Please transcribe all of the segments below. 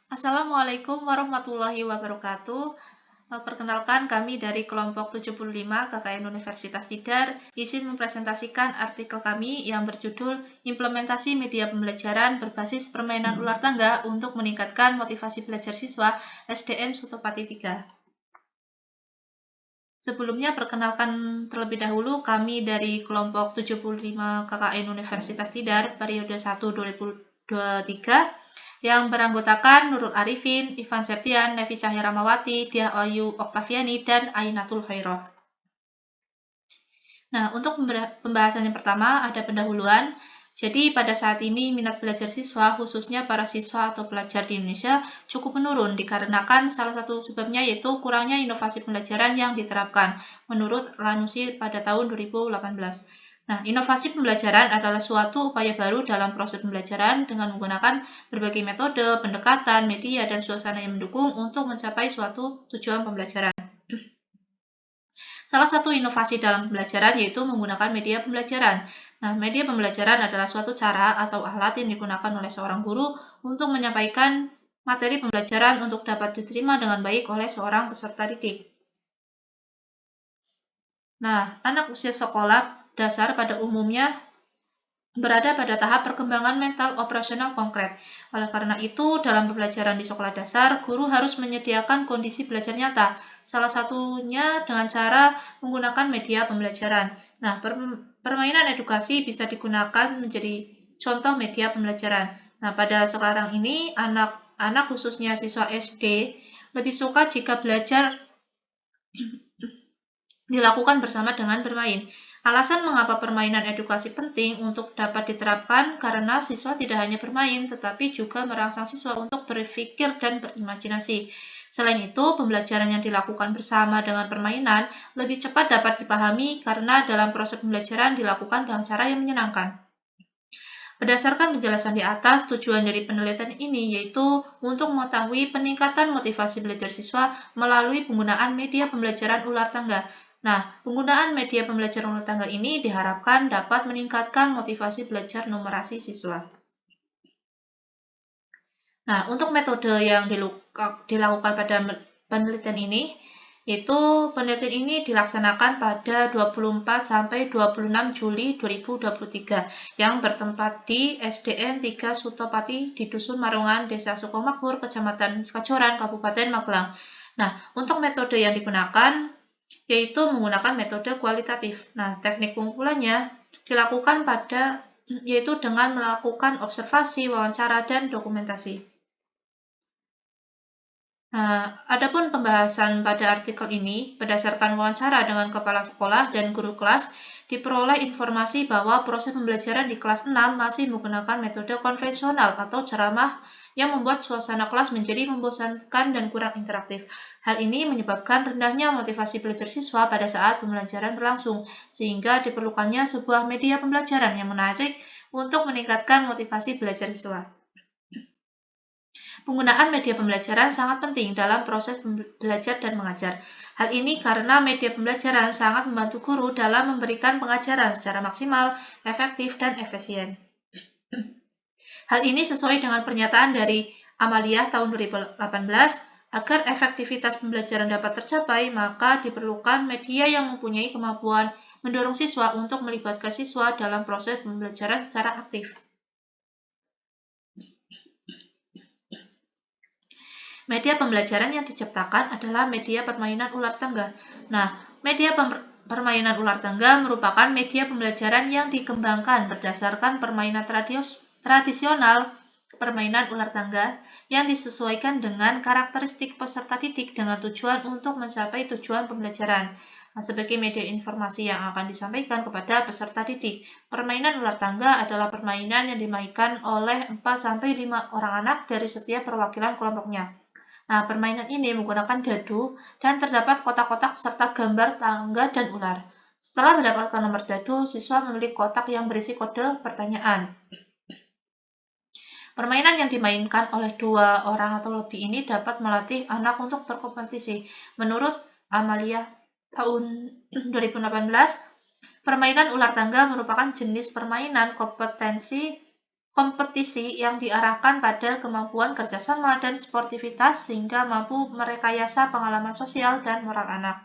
Assalamualaikum warahmatullahi wabarakatuh. Perkenalkan kami dari kelompok 75 KKN Universitas Tidar izin mempresentasikan artikel kami yang berjudul Implementasi Media Pembelajaran Berbasis Permainan Ular Tangga untuk Meningkatkan Motivasi Belajar Siswa SDN Sutopati 3. Sebelumnya perkenalkan terlebih dahulu kami dari kelompok 75 KKN Universitas Tidar periode 1 2023 yang beranggotakan Nurul Arifin, Ivan Septian, Nevi Cahya Ramawati, Diah Ayu Oktaviani, dan Ainatul Khairah. Nah, untuk pembahasan yang pertama ada pendahuluan. Jadi pada saat ini minat belajar siswa, khususnya para siswa atau pelajar di Indonesia, cukup menurun dikarenakan salah satu sebabnya yaitu kurangnya inovasi pembelajaran yang diterapkan, menurut Lanusi pada tahun 2018. Nah, inovasi pembelajaran adalah suatu upaya baru dalam proses pembelajaran dengan menggunakan berbagai metode, pendekatan, media, dan suasana yang mendukung untuk mencapai suatu tujuan pembelajaran. Salah satu inovasi dalam pembelajaran yaitu menggunakan media pembelajaran. Nah, media pembelajaran adalah suatu cara atau alat yang digunakan oleh seorang guru untuk menyampaikan materi pembelajaran untuk dapat diterima dengan baik oleh seorang peserta didik. Nah, anak usia sekolah dasar pada umumnya berada pada tahap perkembangan mental operasional konkret. Oleh karena itu, dalam pembelajaran di sekolah dasar, guru harus menyediakan kondisi belajar nyata, salah satunya dengan cara menggunakan media pembelajaran. Nah, permainan edukasi bisa digunakan menjadi contoh media pembelajaran. Nah, pada sekarang ini, anak-anak khususnya siswa SD lebih suka jika belajar dilakukan bersama dengan bermain. Alasan mengapa permainan edukasi penting untuk dapat diterapkan karena siswa tidak hanya bermain, tetapi juga merangsang siswa untuk berpikir dan berimajinasi. Selain itu, pembelajaran yang dilakukan bersama dengan permainan lebih cepat dapat dipahami karena dalam proses pembelajaran dilakukan dengan cara yang menyenangkan. Berdasarkan penjelasan di atas, tujuan dari penelitian ini yaitu untuk mengetahui peningkatan motivasi belajar siswa melalui penggunaan media pembelajaran ular tangga. Nah, penggunaan media pembelajaran ular tangga ini diharapkan dapat meningkatkan motivasi belajar numerasi siswa. Nah, untuk metode yang dilakukan pada penelitian ini, yaitu penelitian ini dilaksanakan pada 24 sampai 26 Juli 2023 yang bertempat di SDN 3 Sutopati di Dusun Marungan, Desa Sukomakmur, Kecamatan Kacoran, Kabupaten Magelang. Nah, untuk metode yang digunakan yaitu menggunakan metode kualitatif. Nah, teknik pengumpulannya dilakukan yaitu dengan melakukan observasi, wawancara, dan dokumentasi. Nah, adapun pembahasan pada artikel ini, berdasarkan wawancara dengan kepala sekolah dan guru kelas, diperoleh informasi bahwa proses pembelajaran di kelas 6 masih menggunakan metode konvensional atau ceramah yang membuat suasana kelas menjadi membosankan dan kurang interaktif. Hal ini menyebabkan rendahnya motivasi belajar siswa pada saat pembelajaran berlangsung, sehingga diperlukannya sebuah media pembelajaran yang menarik untuk meningkatkan motivasi belajar siswa. Penggunaan media pembelajaran sangat penting dalam proses belajar dan mengajar. Hal ini karena media pembelajaran sangat membantu guru dalam memberikan pengajaran secara maksimal, efektif, dan efisien. Hal ini sesuai dengan pernyataan dari Amalia tahun 2018, agar efektivitas pembelajaran dapat tercapai, maka diperlukan media yang mempunyai kemampuan mendorong siswa untuk melibatkan siswa dalam proses pembelajaran secara aktif. Media pembelajaran yang diciptakan adalah media permainan ular tangga. Nah, media permainan ular tangga merupakan media pembelajaran yang dikembangkan berdasarkan permainan tradisional permainan ular tangga yang disesuaikan dengan karakteristik peserta didik dengan tujuan untuk mencapai tujuan pembelajaran. Nah, sebagai media informasi yang akan disampaikan kepada peserta didik, permainan ular tangga adalah permainan yang dimainkan oleh 4-5 orang anak dari setiap perwakilan kelompoknya. Nah, permainan ini menggunakan dadu dan terdapat kotak-kotak serta gambar tangga dan ular. Setelah mendapatkan nomor dadu, siswa memilih kotak yang berisi kode pertanyaan. Permainan yang dimainkan oleh 2 orang atau lebih ini dapat melatih anak untuk berkompetisi. Menurut Amalia tahun 2018, permainan ular tangga merupakan jenis permainan kompetensi kompetisi yang diarahkan pada kemampuan kerjasama dan sportivitas sehingga mampu merekayasa pengalaman sosial dan moral anak.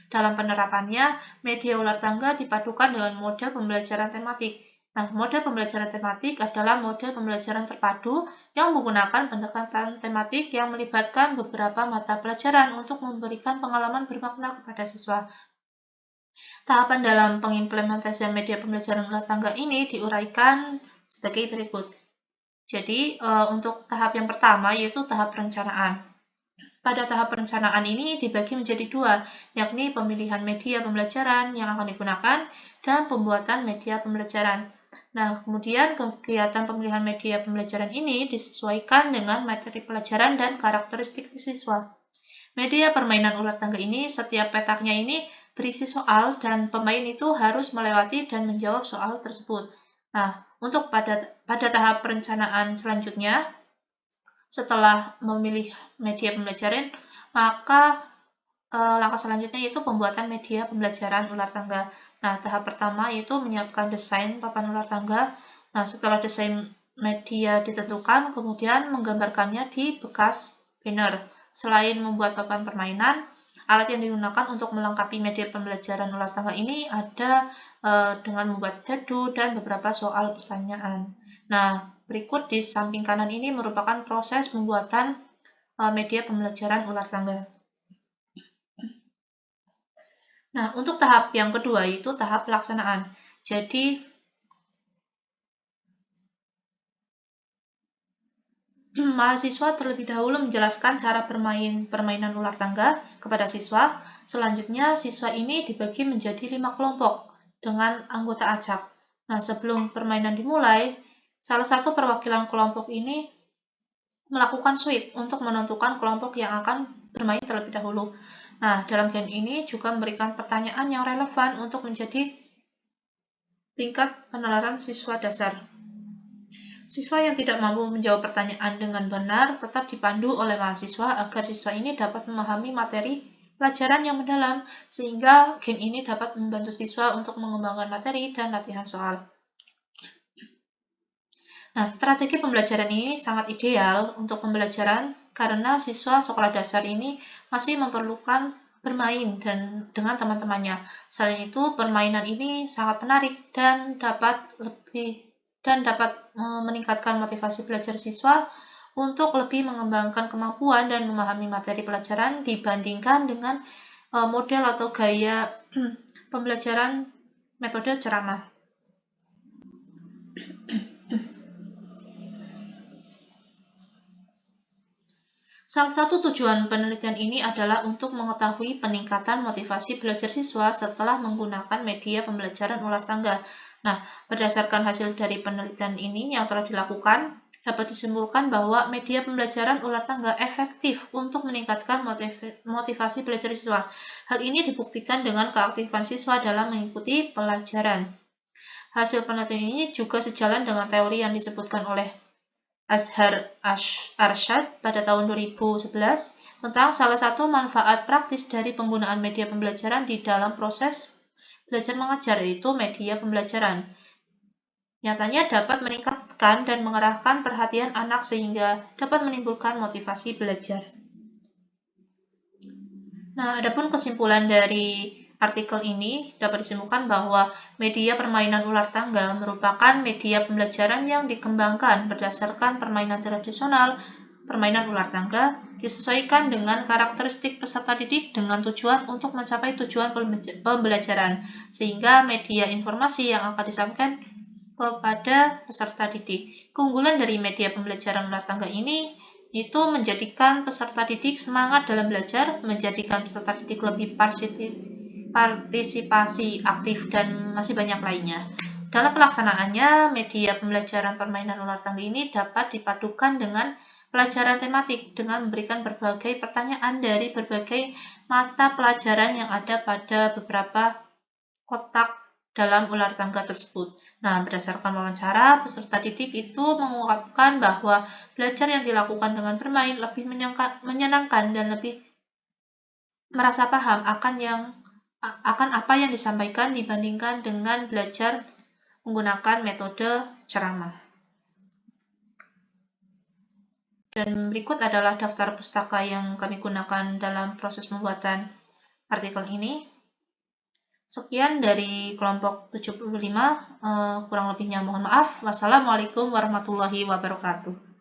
Dalam penerapannya, media ular tangga dipadukan dengan model pembelajaran tematik. Nah, model pembelajaran tematik adalah model pembelajaran terpadu yang menggunakan pendekatan tematik yang melibatkan beberapa mata pelajaran untuk memberikan pengalaman bermakna kepada siswa. Tahapan dalam pengimplementasian media pembelajaran ular tangga ini diuraikan sebagai berikut. Jadi, untuk tahap yang pertama yaitu tahap perencanaan. Pada tahap perencanaan ini dibagi menjadi dua, yakni pemilihan media pembelajaran yang akan digunakan dan pembuatan media pembelajaran. Nah, kemudian kegiatan pemilihan media pembelajaran ini disesuaikan dengan materi pelajaran dan karakteristik siswa. Media permainan ular tangga ini, setiap petaknya ini berisi soal dan pemain itu harus melewati dan menjawab soal tersebut. Nah, untuk pada tahap perencanaan selanjutnya, setelah memilih media pembelajaran, maka langkah selanjutnya yaitu pembuatan media pembelajaran ular tangga. Nah, tahap pertama yaitu menyiapkan desain papan ular tangga. Nah, setelah desain media ditentukan, kemudian menggambarkannya di bekas banner. Selain membuat papan permainan, alat yang digunakan untuk melengkapi media pembelajaran ular tangga ini ada dengan membuat dadu dan beberapa soal pertanyaan. Nah, berikut di samping kanan ini merupakan proses pembuatan media pembelajaran ular tangga. Nah, untuk tahap yang kedua itu tahap pelaksanaan. Jadi, mahasiswa terlebih dahulu menjelaskan cara bermain permainan ular tangga kepada siswa. Selanjutnya, siswa ini dibagi menjadi 5 kelompok dengan anggota acak. Nah, sebelum permainan dimulai, salah satu perwakilan kelompok ini melakukan switch untuk menentukan kelompok yang akan bermain terlebih dahulu. Nah, dalam game ini juga memberikan pertanyaan yang relevan untuk menjadi tingkat penalaran siswa dasar. Siswa yang tidak mampu menjawab pertanyaan dengan benar tetap dipandu oleh mahasiswa agar siswa ini dapat memahami materi pelajaran yang mendalam, sehingga game ini dapat membantu siswa untuk mengembangkan materi dan latihan soal. Nah, strategi pembelajaran ini sangat ideal untuk pembelajaran karena siswa sekolah dasar ini masih memerlukan bermain dengan teman-temannya. Selain itu, permainan ini sangat menarik dan dapat meningkatkan motivasi belajar siswa untuk lebih mengembangkan kemampuan dan memahami materi pelajaran dibandingkan dengan model atau gaya pembelajaran metode ceramah. Salah satu tujuan penelitian ini adalah untuk mengetahui peningkatan motivasi belajar siswa setelah menggunakan media pembelajaran ular tangga. Nah, berdasarkan hasil dari penelitian ini yang telah dilakukan, dapat disimpulkan bahwa media pembelajaran ular tangga efektif untuk meningkatkan motivasi belajar siswa. Hal ini dibuktikan dengan keaktifan siswa dalam mengikuti pelajaran. Hasil penelitian ini juga sejalan dengan teori yang disebutkan oleh Azhar Arshad pada tahun 2011 tentang salah satu manfaat praktis dari penggunaan media pembelajaran di dalam proses belajar mengajar, yaitu media pembelajaran. Nyatanya dapat meningkatkan dan mengarahkan perhatian anak sehingga dapat menimbulkan motivasi belajar. Nah, adapun kesimpulan dari artikel ini dapat disimpulkan bahwa media permainan ular tangga merupakan media pembelajaran yang dikembangkan berdasarkan permainan tradisional. Permainan ular tangga disesuaikan dengan karakteristik peserta didik dengan tujuan untuk mencapai tujuan pembelajaran, sehingga media informasi yang akan disampaikan kepada peserta didik. Keunggulan dari media pembelajaran ular tangga ini itu menjadikan peserta didik semangat dalam belajar, menjadikan peserta didik lebih partisipasi aktif, dan masih banyak lainnya. Dalam pelaksanaannya, media pembelajaran permainan ular tangga ini dapat dipadukan dengan pelajaran tematik dengan memberikan berbagai pertanyaan dari berbagai mata pelajaran yang ada pada beberapa kotak dalam ular tangga tersebut. Nah, berdasarkan wawancara, peserta didik itu mengungkapkan bahwa belajar yang dilakukan dengan bermain lebih menyenangkan dan lebih merasa paham akan apa yang disampaikan dibandingkan dengan belajar menggunakan metode ceramah. Dan berikut adalah daftar pustaka yang kami gunakan dalam proses pembuatan artikel ini. Sekian dari kelompok 75, kurang lebihnya mohon maaf. Wassalamualaikum warahmatullahi wabarakatuh.